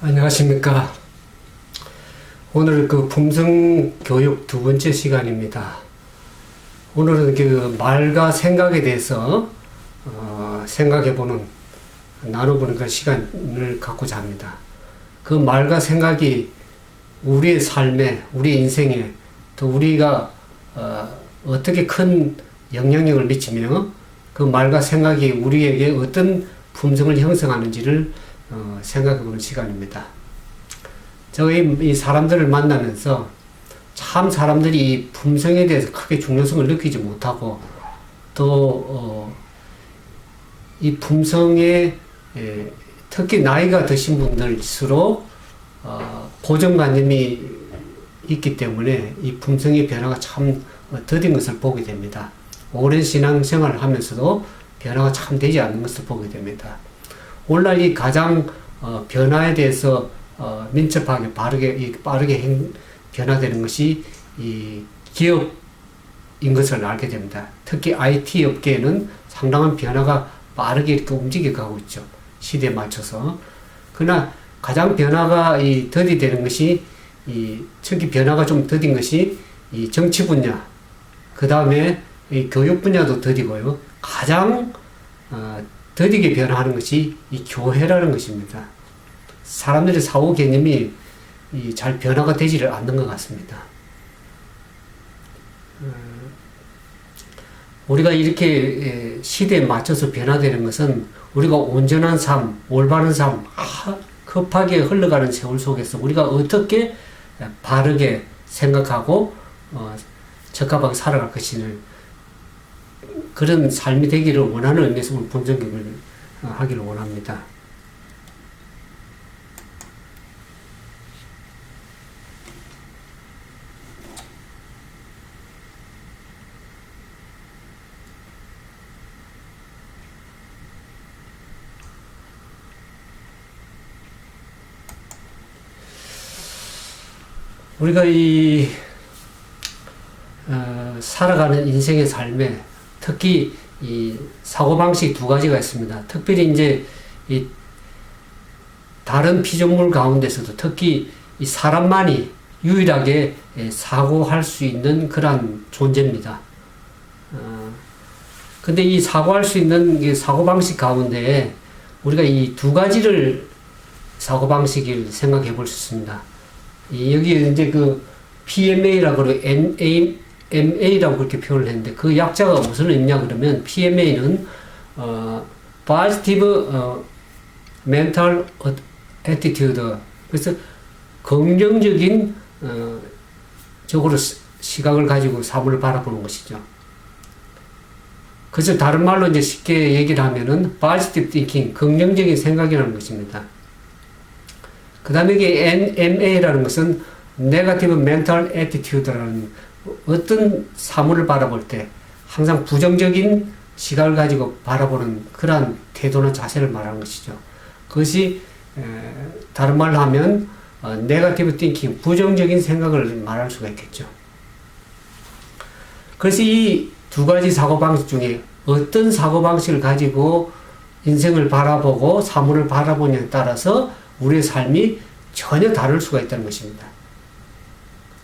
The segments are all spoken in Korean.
안녕하십니까. 오늘 그 품성 교육 두 번째 시간입니다. 오늘은 그 말과 생각에 대해서 생각해보는, 나눠보는 그런 시간을 갖고자 합니다. 그 말과 생각이 우리의 삶에, 우리 인생에, 또 우리가 어떻게 큰 영향력을 미치며 그 말과 생각이 우리에게 어떤 품성을 형성하는지를 생각해보는 시간입니다. 저희 이 사람들을 만나면서 참 사람들이 이 품성에 대해서 크게 중요성을 느끼지 못하고 또 이 품성에 특히 나이가 드신 분들일수록 고정관념이 있기 때문에 이 품성의 변화가 참 더딘 것을 보게 됩니다. 오랜 신앙생활을 하면서도 변화가 참 되지 않는 것을 보게 됩니다. 오늘날 이 가장 변화에 대해서 민첩하게 빠르게 변화되는 것이 이 기업인 것을 알게 됩니다. 특히 IT 업계에는 상당한 변화가 빠르게 이렇게 움직여가고 있죠. 시대에 맞춰서. 그러나 가장 변화가 더디되는 것이 특히 변화가 좀 더딘 것이 이 정치 분야, 그 다음에 이 교육 분야도 더디고요. 가장 더디게 변화하는 것이 이 교회라는 것입니다. 사람들의 사고 개념이 잘 변화가 되지를 않는 것 같습니다. 우리가 이렇게 시대에 맞춰서 변화되는 것은 우리가 온전한 삶, 올바른 삶, 급하게 흘러가는 세월 속에서 우리가 어떻게 바르게 생각하고 적합하게 살아갈 것이는 그런 삶이 되기를 원하는 의미에서 오늘 본전교육을 하기를 원합니다. 우리가 살아가는 인생의 삶에 특히 이 사고방식 두 가지가 있습니다. 특별히 이제 다른 피조물 가운데서도 특히 이 사람만이 유일하게 사고할 수 있는 그러한 존재입니다. 근데 이 사고할 수 있는 사고방식 가운데 우리가 이 두 가지를 사고방식을 생각해 볼 수 있습니다. 여기 이제 그 PMA라고 그러고 MA라고 그렇게 표현을 했는데 그 약자가 무슨 의미냐 그러면 PMA는 Positive Mental Attitude, 그래서 긍정적인 적으로 시각을 가지고 사물을 바라보는 것이죠. 그래서 다른 말로 이제 쉽게 얘기를 하면은 Positive Thinking, 긍정적인 생각이라는 것입니다. 그 다음에 이게 NMA라는 것은 Negative Mental Attitude라는 어떤 사물을 바라볼 때 항상 부정적인 시각을 가지고 바라보는 그러한 태도나 자세를 말하는 것이죠. 그것이 다른 말로 하면 Negative Thinking, 부정적인 생각을 말할 수가 있겠죠. 그래서 이 두 가지 사고방식 중에 어떤 사고방식을 가지고 인생을 바라보고 사물을 바라보냐에 따라서 우리의 삶이 전혀 다를 수가 있다는 것입니다.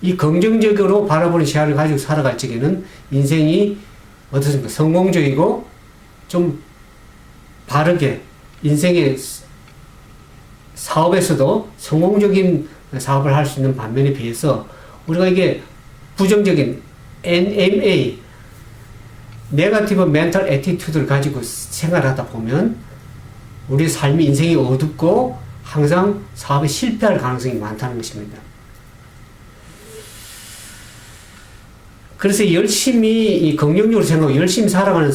이 긍정적으로 바라보는 시야를 가지고 살아갈 적에는 인생이 어떻습니까? 성공적이고 좀 바르게 인생의 사업에서도 성공적인 사업을 할 수 있는 반면에 비해서 우리가 이게 부정적인 NMA, 네거티브 멘탈 애티튜드를 가지고 생활하다 보면 우리의 삶이 인생이 어둡고 항상 사업에 실패할 가능성이 많다는 것입니다. 그래서 열심히 긍정적으로 생각하고 열심히 살아가는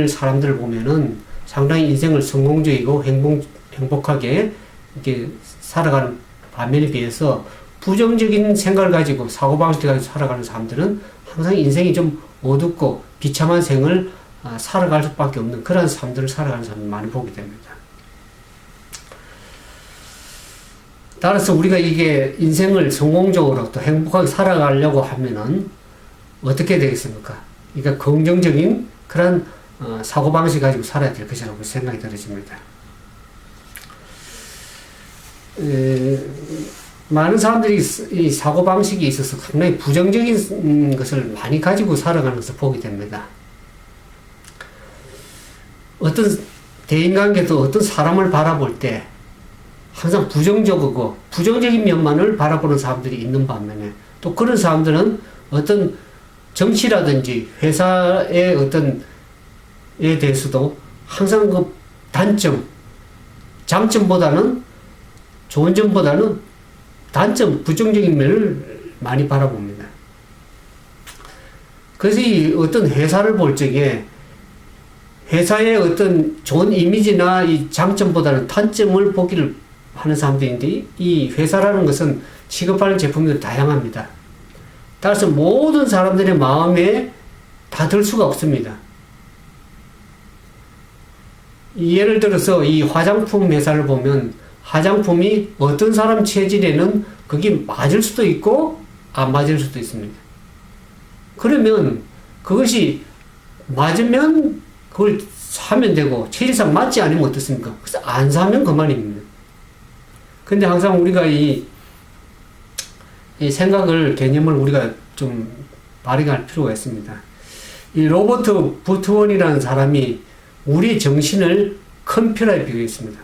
사람들을 보면은 상당히 인생을 성공적이고 행복하게 이렇게 살아가는 반면에 비해서 부정적인 생각을 가지고 사고방식을 가지고 살아가는 사람들은 항상 인생이 좀 어둡고 비참한 생을 살아갈 수밖에 없는 그런 삶들을 살아가는 사람을 많이 보게 됩니다. 따라서 우리가 이게 인생을 성공적으로 또 행복하게 살아가려고 하면은 어떻게 되겠습니까? 그러니까 긍정적인 그런 사고방식 가지고 살아야 될 것이라고 생각이 들어집니다. 많은 사람들이 이 사고방식이 있어서 상당히 부정적인 것을 많이 가지고 살아가는 것을 보게 됩니다. 어떤 대인관계도 어떤 사람을 바라볼 때 항상 부정적이고 부정적인 면만을 바라보는 사람들이 있는 반면에 또 그런 사람들은 어떤 정치라든지 회사의 어떤 에 대해서도 항상 그 단점, 장점보다는 좋은 점보다는 단점, 부정적인 면을 많이 바라봅니다. 그래서 이 어떤 회사를 볼 적에 회사의 어떤 좋은 이미지나 이 장점보다는 단점을 보기를 하는 사람들인데 이 회사라는 것은 취급하는 제품들이 다양합니다. 따라서 모든 사람들의 마음에 다 들 수가 없습니다. 예를 들어서 이 화장품 회사를 보면 화장품이 어떤 사람 체질에는 그게 맞을 수도 있고 안 맞을 수도 있습니다. 그러면 그것이 맞으면 그걸 사면 되고 체질상 맞지 않으면 어떻습니까? 그래서 안 사면 그만입니다. 근데 항상 우리가 이 생각을, 개념을 우리가 좀 발휘할 필요가 있습니다. 이 로버트 부트원이라는 사람이 우리 정신을 컴퓨터에 비교했습니다.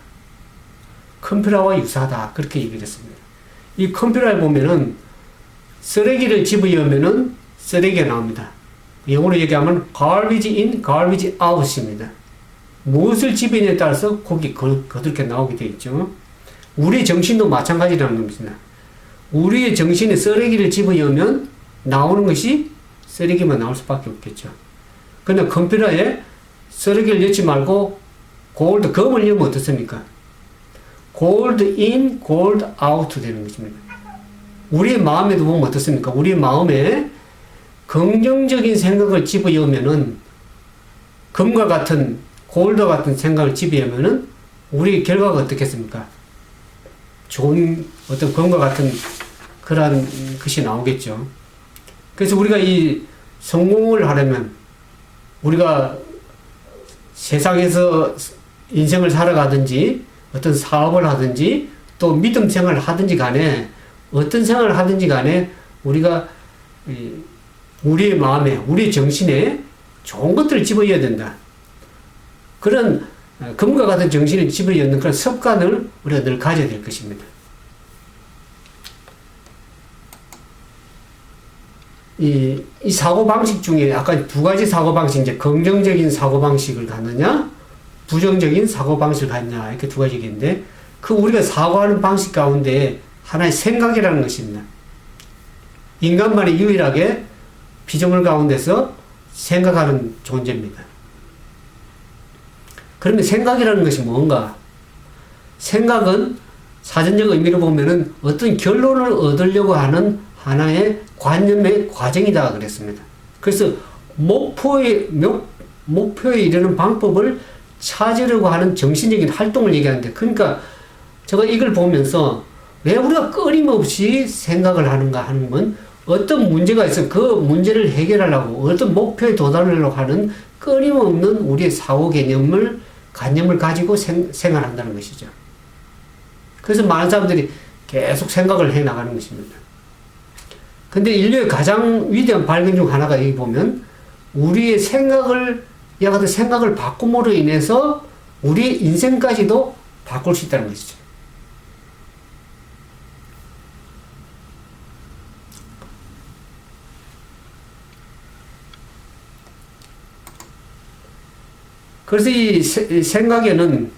컴퓨터와 유사하다. 그렇게 얘기를 했습니다. 이 컴퓨터에 보면은 쓰레기를 집어넣으면은 쓰레기가 나옵니다. 영어로 얘기하면 garbage in, garbage out입니다. 무엇을 집어넣냐에 따라서 거기 그렇게 나오게 되어 있죠. 우리 정신도 마찬가지라는 겁니다. 우리의 정신에 쓰레기를 집어넣으면 나오는 것이 쓰레기만 나올 수밖에 없겠죠. 그런데 컴퓨터에 쓰레기를 넣지 말고 골드, 검을 넣으면 어떻습니까? 골드 인, 골드 아웃 되는 것입니다. 우리의 마음에도 보면 어떻습니까? 우리의 마음에 긍정적인 생각을 집어넣으면은 금과 같은, 골드와 같은 생각을 집어넣으면은 우리 결과가 어떻겠습니까? 좋은 어떤 금과 같은 그러한 것이 나오겠죠. 그래서 우리가 이 성공을 하려면 우리가 세상에서 인생을 살아가든지 어떤 사업을 하든지 또 믿음 생활을 하든지 간에 어떤 생활을 하든지 간에 우리가 우리의 마음에, 우리의 정신에 좋은 것들을 집어넣어야 된다. 그런 금과 같은 정신을 집어넣는 그런 습관을 우리가 늘 가져야 될 것입니다. 이 사고방식 중에 아까 두 가지 사고방식, 이제 긍정적인 사고방식을 갖느냐, 부정적인 사고방식을 갖느냐, 이렇게 두 가지인데, 그 우리가 사고하는 방식 가운데 하나의 생각이라는 것입니다. 인간만이 유일하게 피조물 가운데서 생각하는 존재입니다. 그러면 생각이라는 것이 뭔가? 생각은 사전적 의미로 보면은 어떤 결론을 얻으려고 하는 하나의 관념의 과정이다 그랬습니다. 그래서 목표에 이르는 방법을 찾으려고 하는 정신적인 활동을 얘기하는데, 그러니까 제가 이걸 보면서 왜 우리가 끊임없이 생각을 하는가 하는 건 어떤 문제가 있어 그 문제를 해결하려고 어떤 목표에 도달하려고 하는 끊임없는 우리의 사고 관념을 가지고 생활한다는 것이죠. 그래서 많은 사람들이 계속 생각을 해 나가는 것입니다. 근데 인류의 가장 위대한 발견 중 하나가 여기 보면 우리의 생각을 바꿈으로 인해서 우리의 인생까지도 바꿀 수 있다는 것이죠. 그래서 이 생각에는,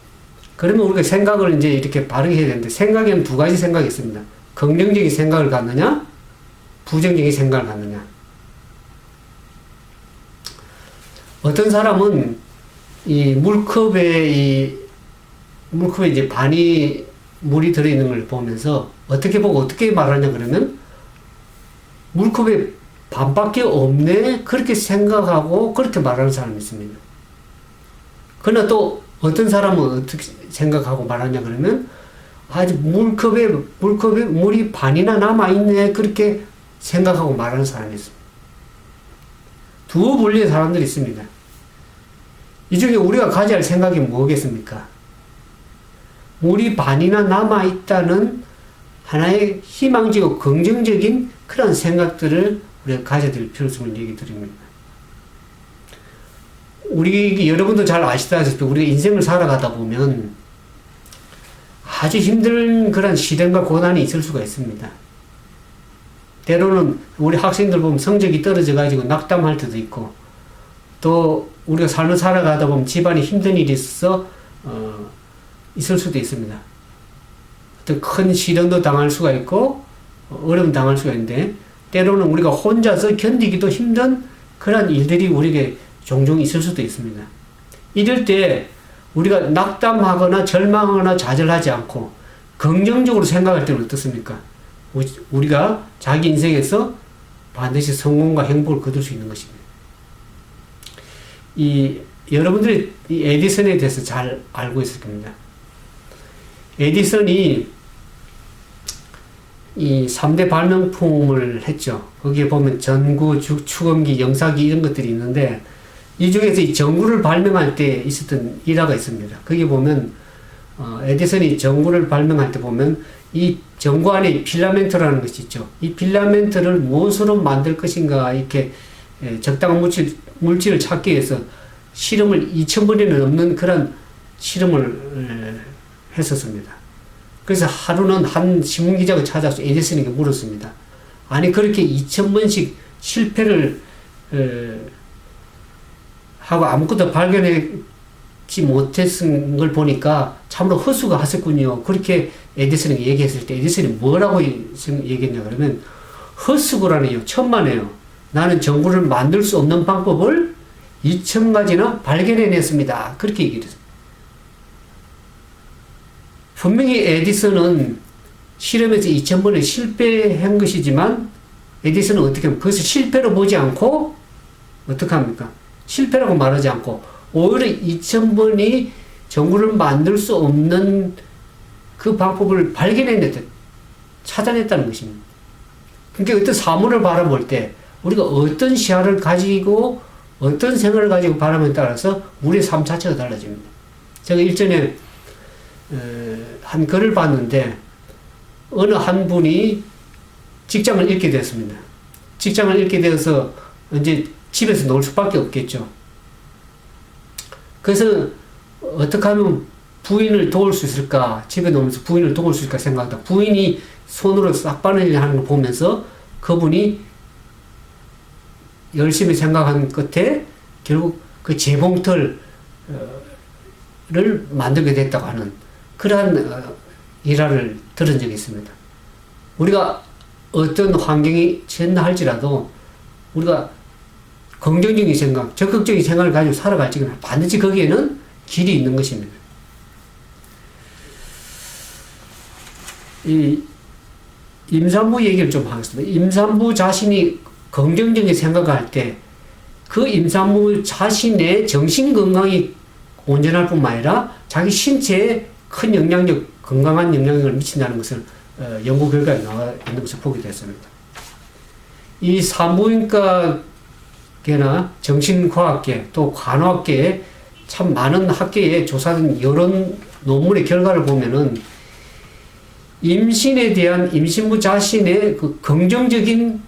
그러면 우리가 생각을 이제 이렇게 바르게 해야 되는데, 생각에는 두 가지 생각이 있습니다. 긍정적인 생각을 갖느냐, 부정적인 생각을 갖느냐. 어떤 사람은 이 물컵에 이제 반이 물이 들어있는 걸 보면서 어떻게 보고 어떻게 말하냐 그러면 물컵에 반밖에 없네, 그렇게 생각하고 그렇게 말하는 사람이 있습니다. 그러나 또 어떤 사람은 어떻게 생각하고 말하냐 그러면 아직 물컵에 물이 반이나 남아있네, 그렇게 생각하고 말하는 사람이 있습니다. 두 분류의 사람들이 있습니다. 이 중에 우리가 가져야 할 생각이 뭐겠습니까? 물이 반이나 남아있다는 하나의 희망지고 긍정적인 그런 생각들을 우리가 가져야 될 필요성을 얘기 드립니다. 여러분도 잘 아시다시피 우리가 인생을 살아가다 보면 아주 힘든 그런 시련과 고난이 있을 수가 있습니다. 때로는 우리 학생들 보면 성적이 떨어져가지고 낙담할 때도 있고, 또 우리가 삶을 살아가다 보면 집안에 힘든 일이 있어서 있을 수도 있습니다. 어떤 큰 시련도 당할 수가 있고 어려움 당할 수가 있는데, 때로는 우리가 혼자서 견디기도 힘든 그런 일들이 우리에게 종종 있을 수도 있습니다. 이럴 때 우리가 낙담하거나 절망하거나 좌절하지 않고 긍정적으로 생각할 때는 어떻습니까? 우리가 자기 인생에서 반드시 성공과 행복을 거둘 수 있는 것입니다. 여러분들이 이 에디슨에 대해서 잘 알고 있을 겁니다. 에디슨이 이 3대 발명품을 했죠. 거기에 보면 전구, 축원기, 영사기 이런 것들이 있는데, 이 중에서 이 전구를 발명할 때 있었던 일화가 있습니다. 거기 보면 에디슨이 전구를 발명할 때 보면 이 전구 안에 필라멘트라는 것이 있죠. 이 필라멘트를 무엇으로 만들 것인가 이렇게 적당한 물질을 찾기 위해서 실험을 2000번이나 넘는 그런 실험을 했었습니다. 그래서 하루는 한 신문기자가 찾아서 에디슨에게 물었습니다. 아니 그렇게 2000번씩 실패를 하고 아무것도 발견하지 못했은 걸 보니까 참으로 허수가 하셨군요. 그렇게 에디슨에게 얘기했을 때 에디슨이 뭐라고 얘기했냐 그러면, 허수고라네요. 천만에요. 나는 전구를 만들 수 없는 방법을 2000가지나 발견해냈습니다. 그렇게 얘기를 했습니다. 분명히 에디슨은 실험에서 2000번에 실패한 것이지만, 에디슨은 어떻게 하면 그것을 실패로 보지 않고 어떻게 합니까? 실패라고 말하지 않고 오히려 2000번이 전구를 만들 수 없는 그 방법을 발견해냈다, 찾아냈다는 것입니다. 그러니까 어떤 사물을 바라볼 때 우리가 어떤 시야를 가지고 어떤 생각을 가지고 바라보에 따라서 우리의 삶 자체가 달라집니다. 제가 일전에 한 글을 봤는데, 어느 한 분이 직장을 잃게 됐습니다. 직장을 잃게 되어서 이제 집에서 놀 수밖에 없겠죠. 그래서 어떻게 하면 부인을 도울 수 있을까, 집에 놀면서 부인을 도울 수 있을까 생각하다 부인이 손으로 싹바느질 하는 걸 보면서 그분이 열심히 생각한 끝에 결국 그 재봉틀을 만들게 됐다고 하는 그러한 일화를 들은 적이 있습니다. 우리가 어떤 환경이 처한다 할지라도 우리가 긍정적인 생각, 적극적인 생각을 가지고 살아갈지는 반드시 거기에는 길이 있는 것입니다. 이 임산부 얘기를 좀 하겠습니다. 임산부 자신이 긍정적인 생각을 할 때 그 임산부 자신의 정신 건강이 온전할 뿐만 아니라 자기 신체에 큰 영향력, 건강한 영향력을 미친다는 것을 연구 결과에 나와 있는 것을 보게 됐습니다. 이 산부인과계나 정신과학계 또 간호학계에 참 많은 학계에 조사된 여러 논문의 결과를 보면은 임신에 대한 임신부 자신의 그 긍정적인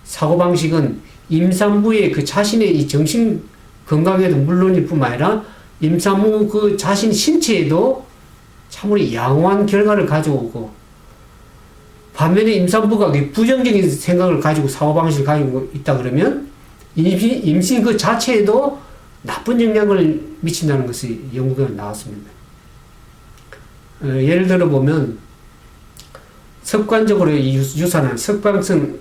사고방식은 임산부의 그 자신의 이 정신 건강에도 물론일 뿐만 아니라 임산부 그 자신 신체에도 참으로 양호한 결과를 가져오고, 반면에 임산부가 부정적인 생각을 가지고 사고방식을 가지고 있다 그러면 임신 그 자체에도 나쁜 영향을 미친다는 것이 연구가 나왔습니다. 예를 들어 보면 습관적으로 유산한 습관성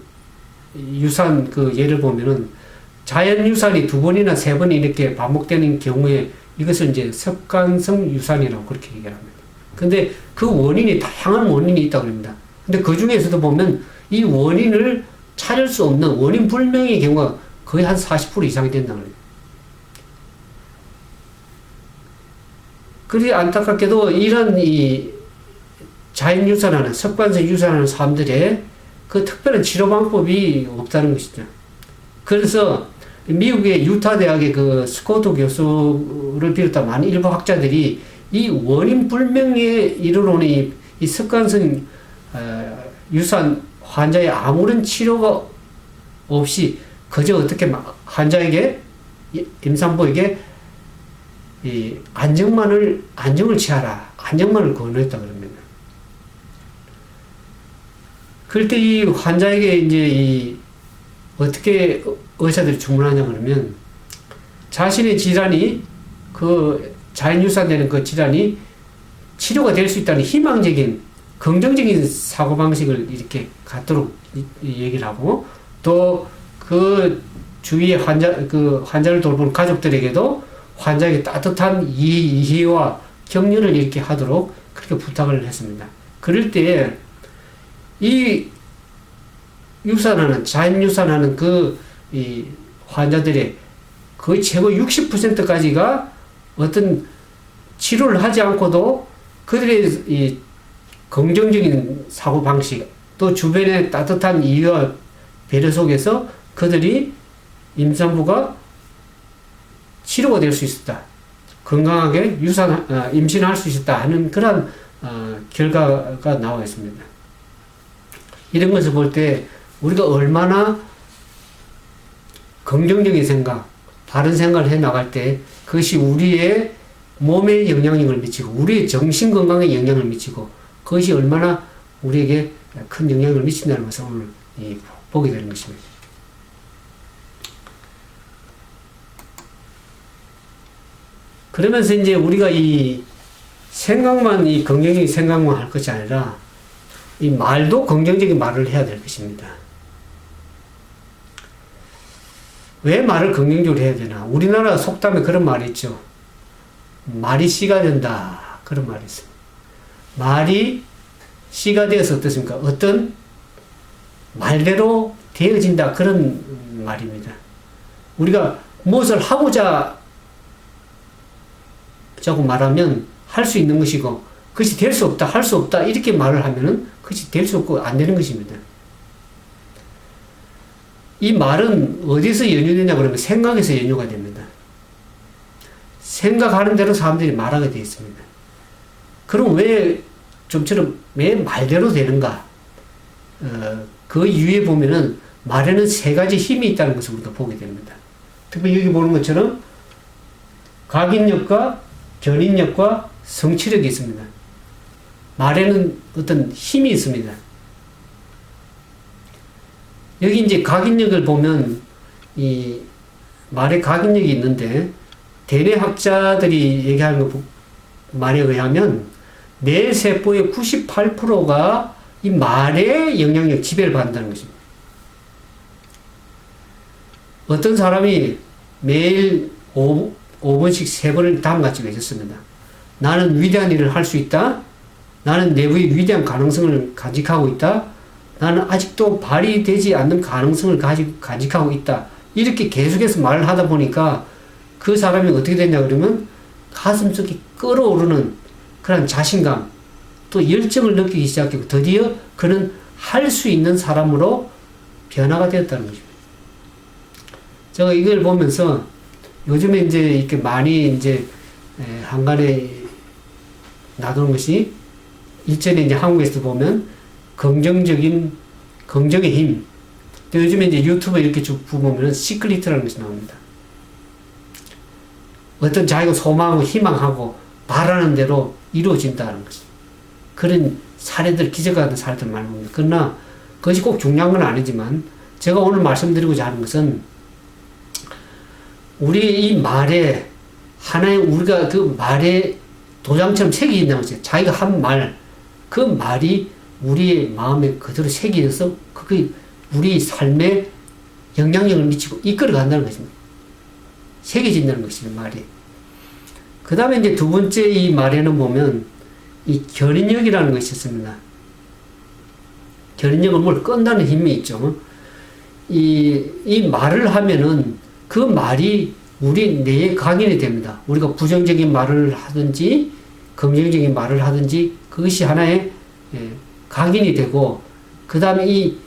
유산 그 예를 보면은 자연 유산이 2번이나 3번 이렇게 반복되는 경우에 이것을 이제 습관성 유산이라고 그렇게 얘기를 합니다. 근데 그 원인이 다양한 원인이 있다고 합니다. 근데 그 중에서도 보면 이 원인을 찾을 수 없는 원인 불명의 경우가 거의 한 40% 이상이 된다고 합니다. 그리 안타깝게도 이런 이 자연 유산하는 습관성 유산하는 사람들의 그 특별한 치료 방법이 없다는 것이죠. 그래서 미국의 유타 대학의 그 스코트 교수를 비롯한 많은 일부 학자들이 이 원인 불명에 이르러오는 이 습관성 유산 환자의 아무런 치료가 없이 그저 어떻게 환자에게 임산부에게 이 안정을 취하라, 안정만을 권유했다 그럽니다. 그럴 때 이 환자에게 이제 어떻게 의사들이 주문하냐 그러면 자신의 질환이 그 자연유산되는 그 질환이 치료가 될 수 있다는 희망적인 긍정적인 사고방식을 이렇게 갖도록 얘기를 하고 또 그 주위의 환자를 돌보는 가족들에게도 환자에게 따뜻한 이해와 격려를 이렇게 하도록 그렇게 부탁을 했습니다. 그럴 때 이 자연유산하는 이 환자들의 거의 최고 60%까지가 어떤 치료를 하지 않고도 그들의 이 긍정적인 사고방식, 또 주변의 따뜻한 이해와 배려 속에서 그들이 임산부가 치료가 될 수 있었다. 건강하게 임신할 수 있었다 하는 그런 결과가 나와 있습니다. 이런 것을 볼 때 우리가 얼마나 긍정적인 생각, 바른 생각을 해 나갈 때 그것이 우리의 몸에 영향력을 미치고 우리의 정신 건강에 영향을 미치고 그것이 얼마나 우리에게 큰 영향을 미친다는 것을 오늘 보게 되는 것입니다. 그러면서 이제 우리가 이 긍정적인 생각만 할 것이 아니라 이 말도 긍정적인 말을 해야 될 것입니다. 왜 말을 긍정적으로 해야 되나? 우리나라 속담에 그런 말이 있죠. 말이 씨가 된다. 그런 말이 있습니다. 말이 씨가 되어서 어떻습니까? 어떤 말대로 되어진다. 그런 말입니다. 우리가 무엇을 하고자 자꾸 말하면 할 수 있는 것이고 그것이 될 수 없다, 할 수 없다 이렇게 말을 하면은 그것이 될 수 없고 안 되는 것입니다. 이 말은 어디서 연유되냐 그러면 생각에서 연유가 됩니다. 생각하는 대로 사람들이 말하게 되어 있습니다. 그럼 왜 좀처럼 왜 말대로 되는가? 그 이유에 보면은 말에는 세 가지 힘이 있다는 것을 우리가 보게 됩니다. 특히 여기 보는 것처럼 각인력과 견인력과 성취력이 있습니다. 말에는 어떤 힘이 있습니다. 여기 이제 각인력을 보면 이 말에 각인력이 있는데 대뇌학자들이 얘기하는 말에 의하면 뇌 세포의 98%가 이 말의 영향력 지배를 받는다는 것입니다. 어떤 사람이 매일 5분씩 3번을 다음같이 외쳤습니다. 나는 위대한 일을 할 수 있다. 나는 내부의 위대한 가능성을 간직하고 있다. 나는 아직도 발휘되지 않는 가능성을 간직하고 있다. 이렇게 계속해서 말을 하다 보니까 그 사람이 어떻게 됐냐 그러면 가슴속에 끓어오르는 그런 자신감 또 열정을 느끼기 시작했고 드디어 그는 할 수 있는 사람으로 변화가 되었다는 것입니다. 제가 이걸 보면서 요즘에 이제 이렇게 많이 이제 한간에 놔두는 것이 일전에 이제 한국에서 보면 긍정의 힘. 또 요즘에 이제 유튜브 이렇게 쭉 보면은 시크릿이라는 것이 나옵니다. 어떤 자기가 소망하고 희망하고 바라는 대로 이루어진다는 것. 그런 사례들, 기적 같은 사례들 많이 봅니다. 그러나 그것이 꼭 중요한 건 아니지만 제가 오늘 말씀드리고자 하는 것은 우리 이 말에 하나의 우리가 그 말에 도장처럼 새겨진다는 것이에요. 자기가 한 말, 그 말이 우리의 마음에 그대로 새겨져서 그게 우리 삶에 영향력을 미치고 이끌어 간다는 것입니다. 새겨진다는 것입니다, 말이. 그 다음에 이제 두 번째 이 말에는 보면 이 견인력이라는 것이 있습니다. 견인력은 뭘 끈다는 힘이 있죠. 이 말을 하면은 그 말이 우리 뇌에 각인이 됩니다. 우리가 부정적인 말을 하든지 긍정적인 말을 하든지 그것이 하나의 각인이 되고 그 다음에 이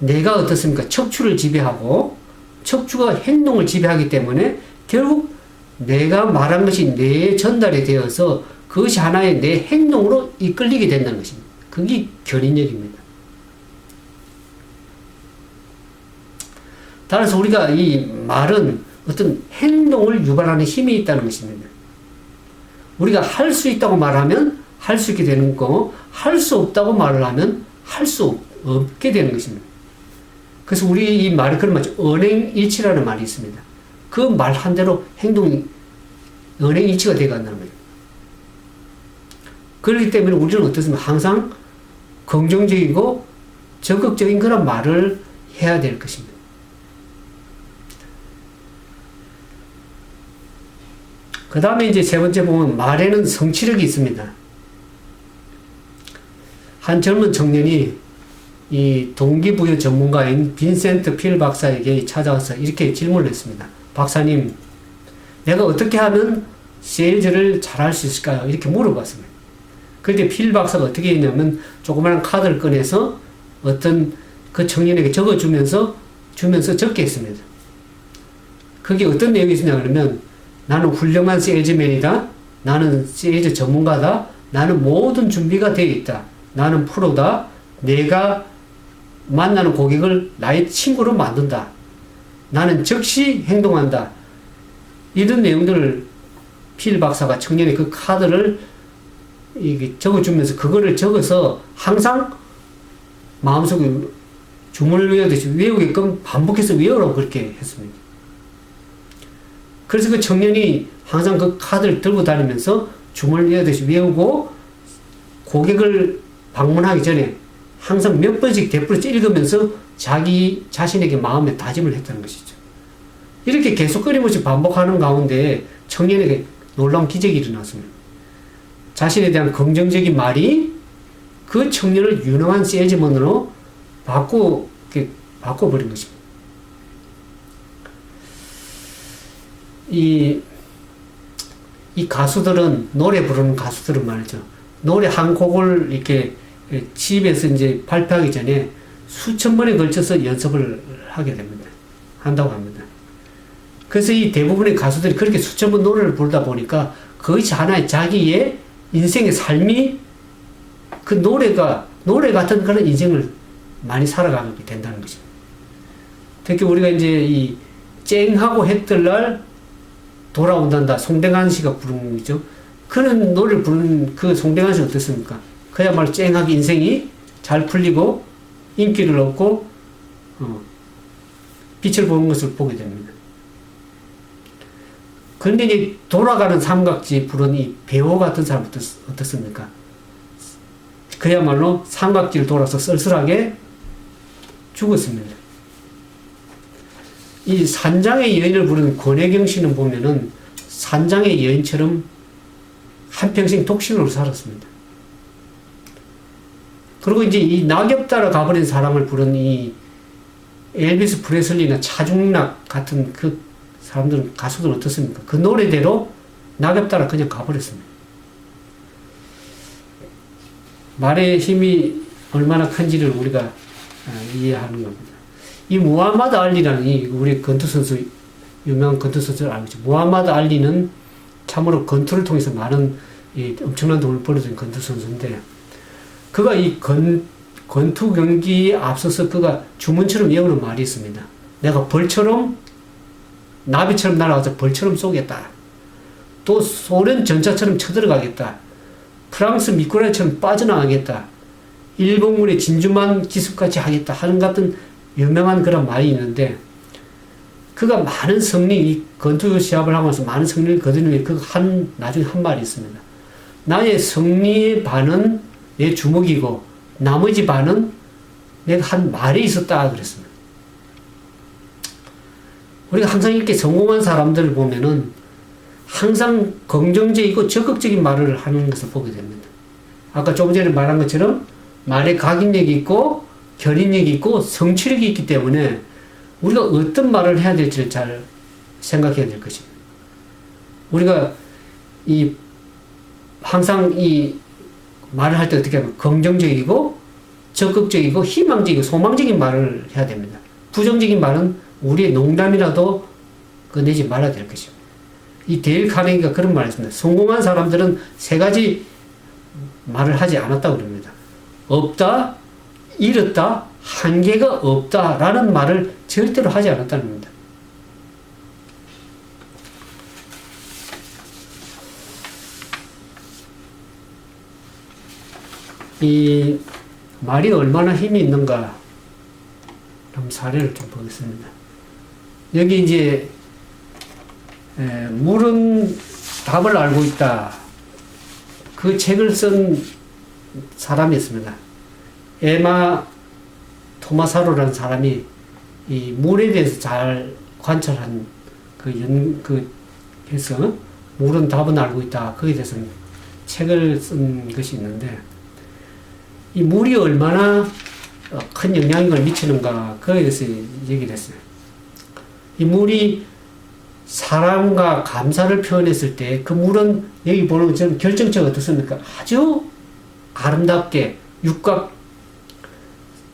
뇌가 어떻습니까? 척추를 지배하고 척추가 행동을 지배하기 때문에 결국 내가 말한 것이 뇌에 전달이 되어서 그것이 하나의 내 행동으로 이끌리게 된다는 것입니다. 그게 견인력입니다. 따라서 우리가 이 말은 어떤 행동을 유발하는 힘이 있다는 것입니다. 우리가 할 수 있다고 말하면 할 수 있게 되는 거고, 할 수 없다고 말을 하면 할 수 없게 되는 것입니다. 그래서 우리 이 말이 그런 말이죠. 언행일치라는 말이 있습니다. 그 말 한 대로 행동이 언행일치가 되어간다는 거예요. 그렇기 때문에 우리는 어떻습니까? 항상 긍정적이고 적극적인 그런 말을 해야 될 것입니다. 그 다음에 이제 세 번째 보면 말에는 성취력이 있습니다. 한 젊은 청년이 이 동기부여 전문가인 빈센트 필 박사에게 찾아와서 이렇게 질문을 했습니다. 박사님, 내가 어떻게 하면 세일즈를 잘할 수 있을까요? 이렇게 물어봤습니다. 그런데 필 박사가 어떻게 했냐면 조그마한 카드를 꺼내서 어떤 그 청년에게 적어주면서 적게 했습니다. 그게 어떤 내용이 있었냐 그러면 나는 훌륭한 세일즈맨이다. 나는 세일즈 전문가다. 나는 모든 준비가 되어 있다. 나는 프로다. 내가 만나는 고객을 나의 친구로 만든다. 나는 즉시 행동한다. 이런 내용들을 필 박사가 청년의 그 카드를 적어주면서 그거를 적어서 항상 마음속에 주문을 외우듯이 외우게끔 반복해서 외우라고 그렇게 했습니다. 그래서 그 청년이 항상 그 카드를 들고 다니면서 주문을 외우듯이 외우고 고객을 방문하기 전에 항상 몇 번씩 되풀이해서 읽으면서 자기 자신에게 마음에 다짐을 했다는 것이죠. 이렇게 계속 끊임없이 반복하는 가운데 청년에게 놀라운 기적이 일어났습니다. 자신에 대한 긍정적인 말이 그 청년을 유능한 세일즈맨으로 바꿔버린 것입니다. 이 가수들은, 노래 부르는 가수들은 말이죠. 노래 한 곡을 이렇게 집에서 이제 발표하기 전에 수천 번에 걸쳐서 연습을 하게 됩니다. 한다고 합니다. 그래서 이 대부분의 가수들이 그렇게 수천 번 노래를 부르다 보니까 그것이 하나의 자기의 인생의 삶이 그 노래 같은 그런 인생을 많이 살아가게 된다는 것입니다. 특히 우리가 이제 이 쨍하고 했던 날 돌아온단다. 송대관 씨가 부른 거죠. 그런 노래를 부르는 그 송대관 씨는 어떻습니까? 그야말로 쨍하게 인생이 잘 풀리고 인기를 얻고 빛을 보는 것을 보게 됩니다. 그런데 이제 돌아가는 삼각지 부른 이 배우 같은 사람은 어떻습니까? 그야말로 삼각지를 돌아서 쓸쓸하게 죽었습니다. 이 산장의 여인을 부르는 권혜경 씨는 보면은 산장의 여인처럼 한평생 독신으로 살았습니다. 그리고 이제 이 낙엽 따라 가버린 사람을 부른 이 엘비스 프레슬리나 차중락 같은 그 사람들은, 가수들은 어떻습니까? 그 노래대로 낙엽 따라 그냥 가버렸습니다. 말의 힘이 얼마나 큰지를 우리가 이해하는 겁니다. 이 무하마드 알리라는 이 우리 권투 선수, 유명한 권투 선수를 알고 있죠. 무하마드 알리는 참으로 권투를 통해서 많은 엄청난 돈을 벌어준 권투 선수인데, 그가 이 권투 경기에 앞서서 그가 주문처럼 외우는 말이 있습니다. 내가 벌처럼, 나비처럼 날아가서 벌처럼 쏘겠다. 또 소련 전차처럼 쳐들어가겠다. 프랑스 미꾸라지처럼 빠져나가겠다. 일본군의 진주만 기습같이 하겠다 하는 같은 유명한 그런 말이 있는데, 그가 많은 승리, 이 권투 시합을 하면서 많은 승리를 거두는 후에 나중에 한 말이 있습니다. 나의 승리의 반은 내 주먹이고 나머지 반은 내가 한 말이 있었다 그랬습니다. 우리가 항상 이렇게 성공한 사람들을 보면은 항상 긍정적이고 적극적인 말을 하는 것을 보게 됩니다. 아까 조금 전에 말한 것처럼 말에 각인력이 있고 견인력이 있고 성취력이 있기 때문에 우리가 어떤 말을 해야 될지를 잘 생각해야 될 것입니다. 우리가 항상 말을 할 때 어떻게 하면 긍정적이고 적극적이고 희망적이고 소망적인 말을 해야 됩니다. 부정적인 말은 우리의 농담이라도 꺼내지 말아야 될 것입니다. 이 데일 카네기가 그런 말을 했습니다. 성공한 사람들은 세 가지 말을 하지 않았다고 그럽니다. 없다, 잃었다, 한계가 없다라는 말을 절대로 하지 않았다는 겁니다. 이 말이 얼마나 힘이 있는가 한번 사례를 좀 보겠습니다. 여기 이제 물은 답을 알고 있다. 그 책을 쓴 사람이 있습니다. 에마 토마사로라는 사람이 이 물에 대해서 잘 관찰한 해서 물은 답은 알고 있다. 거기에 대해서 책을 쓴 것이 있는데 이 물이 얼마나 큰 영향력을 미치는가 그거에 대해서 얘기를 했어요. 이 물이 사랑과 감사를 표현했을 때 그 물은 여기 보는 것처럼 결정체가 어떻습니까? 아주 아름답게 육각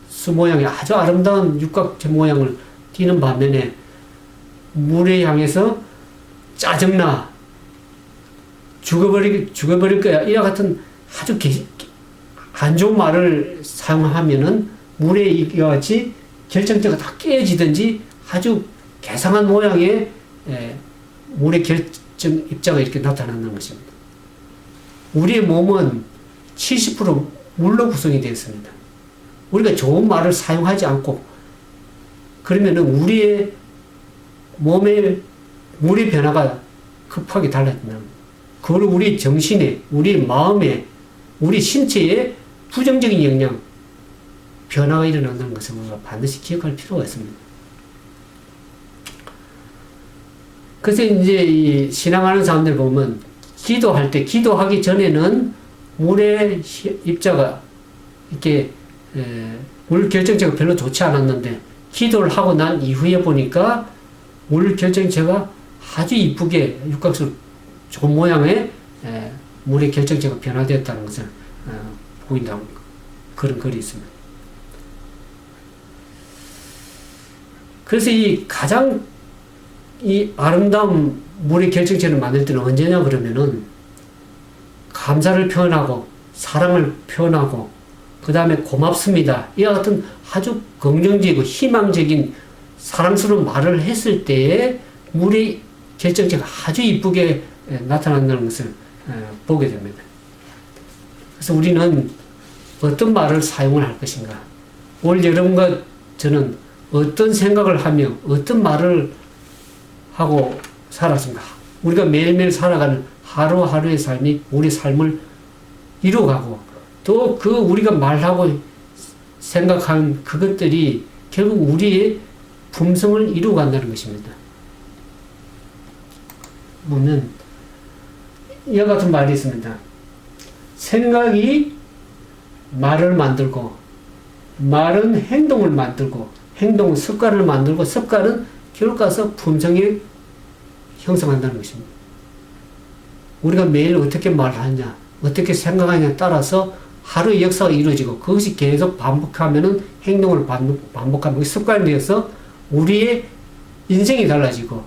수 모양의 아주 아름다운 육각체 모양을 띠는 반면에 물에 향해서 짜증나 죽어버릴 거야 이와 같은 아주 안 좋은 말을 사용하면은 물에 이와 같이 결정체가 다 깨지든지 아주 개상한 모양의 물의 결정 입자가 이렇게 나타나는 것입니다. 우리의 몸은 70% 물로 구성이 되어 있습니다. 우리가 좋은 말을 사용하지 않고 그러면은 우리의 몸의 물의 변화가 급하게 달라진다. 그걸 우리 정신에, 우리 마음에, 우리 신체에 부정적인 영향, 변화가 일어난다는 것을 우리가 반드시 기억할 필요가 있습니다. 그래서 이제 이 신앙하는 사람들 보면 기도할 때, 기도하기 전에는 물의 입자가 이렇게 물 결정체가 별로 좋지 않았는데 기도를 하고 난 이후에 보니까 물 결정체가 아주 이쁘게 육각수 좋은 모양의 물의 결정체가 변화되었다는 것을 보인다고 그런 글이 있습니다. 그래서 이 가장 이 아름다운 물의 결정체를 만들 때는 언제냐 그러면은 감사를 표현하고 사랑을 표현하고 그 다음에 고맙습니다 이와 같은 아주 긍정적이고 희망적인 사랑스러운 말을 했을 때에 물의 결정체가 아주 이쁘게 나타난다는 것을 보게 됩니다. 그래서 우리는 어떤 말을 사용을 할 것인가, 올 여러분과 저는 어떤 생각을 하며 어떤 말을 하고 살았습니다. 우리가 매일매일 살아가는 하루하루의 삶이 우리 삶을 이루어가고 또 그 우리가 말하고 생각한 그것들이 결국 우리의 품성을 이루어간다는 것입니다. 보면 이와 같은 말이 있습니다. 생각이 말을 만들고 말은 행동을 만들고 행동은 습관을 만들고 습관은 결국 가서 품성을 형성한다는 것입니다. 우리가 매일 어떻게 말하냐 어떻게 생각하냐에 따라서 하루의 역사가 이루어지고 그것이 계속 반복하면은 행동을 반복하면 습관이 되어서 우리의 인생이 달라지고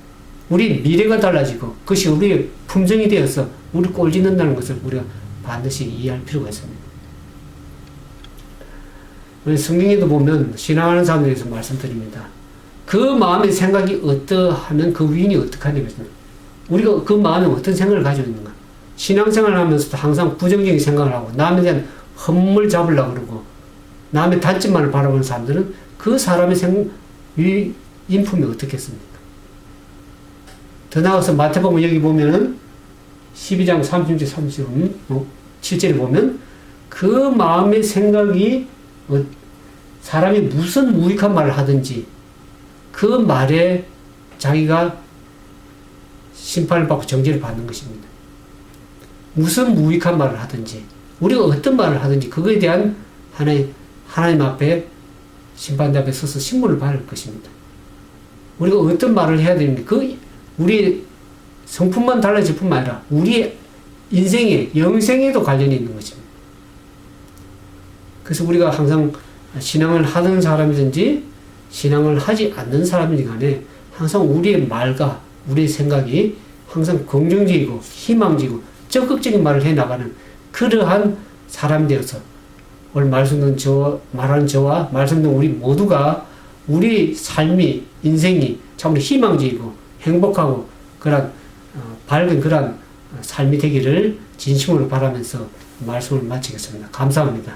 우리 미래가 달라지고 그것이 우리의 품성이 되어서 우리 꼴짓는다는 것을 우리가 반드시 이해할 필요가 있습니다. 성경에도 보면 신앙하는 사람들에 대해서 말씀드립니다. 그 마음의 생각이 어떠하면 그 위인이 어떡하냐 그랬습니다. 우리가 그 마음에 어떤 생각을 가지고 있는가. 신앙생활을 하면서도 항상 부정적인 생각을 하고 남에 대한 헛물 잡으려고 그러고 남의 단점만을 바라보는 사람들은 그 사람의 인품이 어떻겠습니까? 더 나아가서 마태복음 여기 보면은 12장 37절에 보면 그 마음의 생각이 사람이 무슨 무익한 말을 하든지 그 말에 자기가 심판을 받고 정죄를 받는 것입니다. 무슨 무익한 말을 하든지 우리가 어떤 말을 하든지 그거에 대한 하나님 앞에 심판대 앞에 서서 신문을 받을 것입니다. 우리가 어떤 말을 해야 되는데 우리의 성품만 달라질 뿐만 아니라 우리의 인생에 영생에도 관련이 있는 것입니다. 그래서 우리가 항상 신앙을 하는 사람이든지 신앙을 하지 않는 사람이든 간에 항상 우리의 말과 우리의 생각이 항상 긍정적이고 희망적이고 적극적인 말을 해나가는 그러한 사람이 되어서 오늘 말하는 저와 말씀드린 우리 모두가 우리 삶이 인생이 참 희망적이고 행복하고 그런 밝은 그런 삶이 되기를 진심으로 바라면서 말씀을 마치겠습니다. 감사합니다.